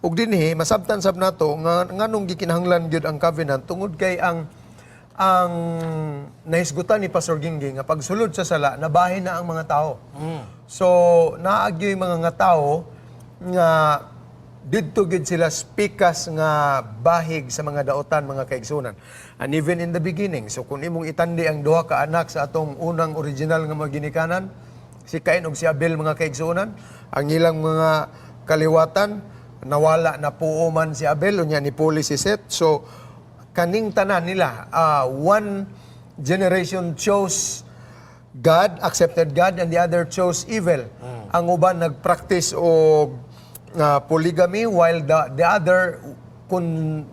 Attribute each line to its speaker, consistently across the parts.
Speaker 1: ug dinhi masabtan sab nato nga nganong gikinahanglan gyud ang covenant tungod kay ang nahisgutan ni Pastor Gingging nga pagsulod sa sala nabahin na ang mga tao. So naagyoy mga nga tao nga didto gid sila spikas nga bahig sa mga daotan mga kaigsunan. And even in the beginning, so kung imong itandi ang duha ka anak sa atong unang original nga mga ginikanan, si Cain ug si Abel mga kaigsunan, ang ilang mga kaliwatan nawala na puo man si Abel unya ni puli si Seth. So kaning tanan nila, one generation chose God, accepted God, and the other chose evil. Ang uban nagpractice og polygamy while the other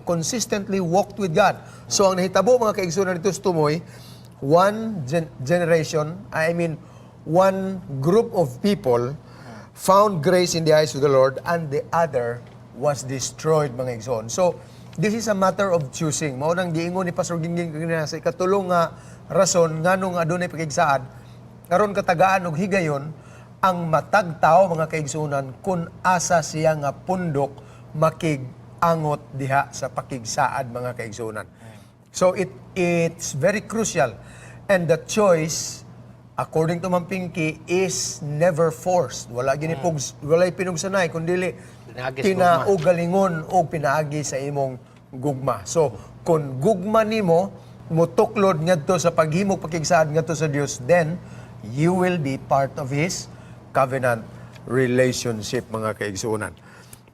Speaker 1: consistently walked with God. So ang nahitabo mga kaigsunan dito sa tumoy, one group of people found grace in the eyes of the Lord and the other was destroyed mga igsoon. So this is a matter of choosing. Mao nang giingon ni Pastor Gingging kanina sa ikatulong nga rason nganong adunay pakigsaad karon katagaan og higayon ang matag tao mga kaigsunan kung asa siya nga pundok makigangot diha sa pakigsaad mga kaigsunan. So it's very crucial, and the choice according to Ma'am Pinky is never forced. Wala pinugsanay kundi pinaugalingon o pinaagi sa imong gugma. So kung gugma nimo mutuklod ngadto sa paghimog pakigsaad ngadto sa Dios, then you will be part of His covenant relationship mga kaigsunan.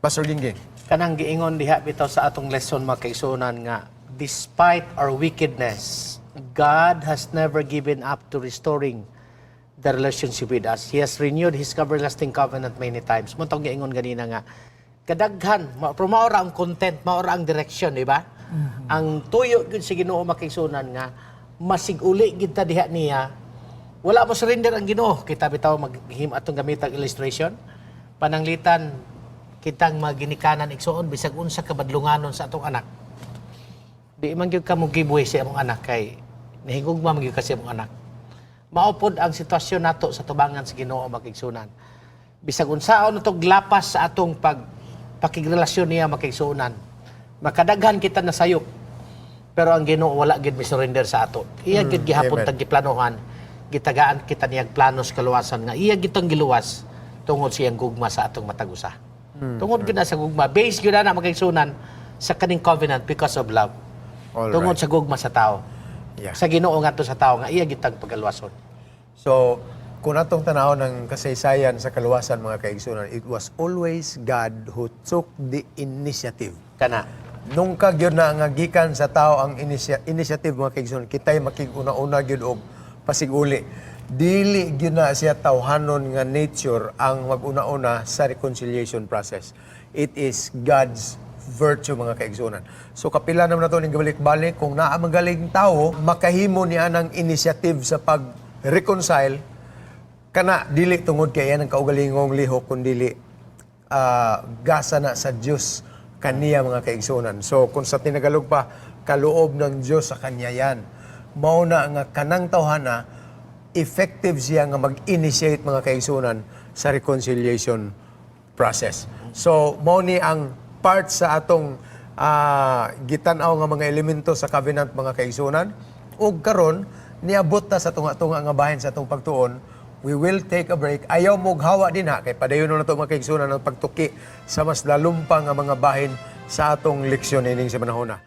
Speaker 1: Pastor Gingging.
Speaker 2: Kanang giingon diha bitaw sa atong lesson mga kaigsunan nga despite our wickedness, God has never given up to restoring the relationship with us. He has renewed His everlasting covenant many times. Muntong giingon ganina nga kadaghan, maura ang content, maura ang direction, di ba? Ang tuyo gyud sa Ginoo mga kaigsunan nga masiguli gid ta diha niya. Wala mo surrender ang Ginoo. Kita bitaw maghim atong gamitang illustration. Pananglitan kitang maginikanan igsuon bisag unsa ka badlunganon sa atong anak. Di man gyud ka mo giveaway sa among anak kay nahigugma man gyud kasi among anak. Maupod ang sitwasyon nato sa tubangan sa Ginoo makigsunan. Bisag unsaon natong glapas sa atong pakigrelasyon niya makigsunan. Makadaghan kita na sayop. Pero ang Ginoo wala gid mi surrender sa ato. Iya gid gihapon tag giplanuhan. Gitagaan kita niyag planos kaluwasan nga iya gitang giluwas tungod siyang gugma sa atong matag-usa. Tungod gyud na sa gugma, base gyud na makigsunan sa kaning covenant because of love. Tungod sa gugma sa tao.
Speaker 1: Yeah.
Speaker 2: Sa Ginoo ngadto sa tao nga iya gitang pagaluwason.
Speaker 1: So kung atong tanawon ng kasaysayan sa kaluwasan mga kaigsunan, it was always God who took the initiative.
Speaker 2: Kana
Speaker 1: Nung gyud na nga gikan sa tao ang initiative mga kaigsunan, kitay makiguna-una gyud og pasiguli. Dili gyud na siya tawhanon nga nature ang mag-una-una sa reconciliation process. It is God's virtue mga kaigsunan. So kapila naman nato ning gabalik-balik kung naa magaling tao makahimo niya ng initiative sa pag-reconcile kana dili tungod kay yan ang kaugalingong lihok kundi gasa na sa Dios kaniya mga kaigsunan. So kung sa tinagalog pa kaloob ng Dios sa kanya yan. Mao na nga kanang tawhana effective siya nga mag-initiate mga kaigsunan sa reconciliation process. So mao ni ang part sa atong gitan-aw nga mga elemento sa covenant mga kaigsunan ug karon niabot ta sa tunga-tunga nga bahin sa atong pagtuon. We will take a break. Ayaw mo hawa din ha kay padayon na to mga kaigsunan ang pagtuki sa mas lalumpa nga mga bahin sa atong leksyon ining sa panahon na.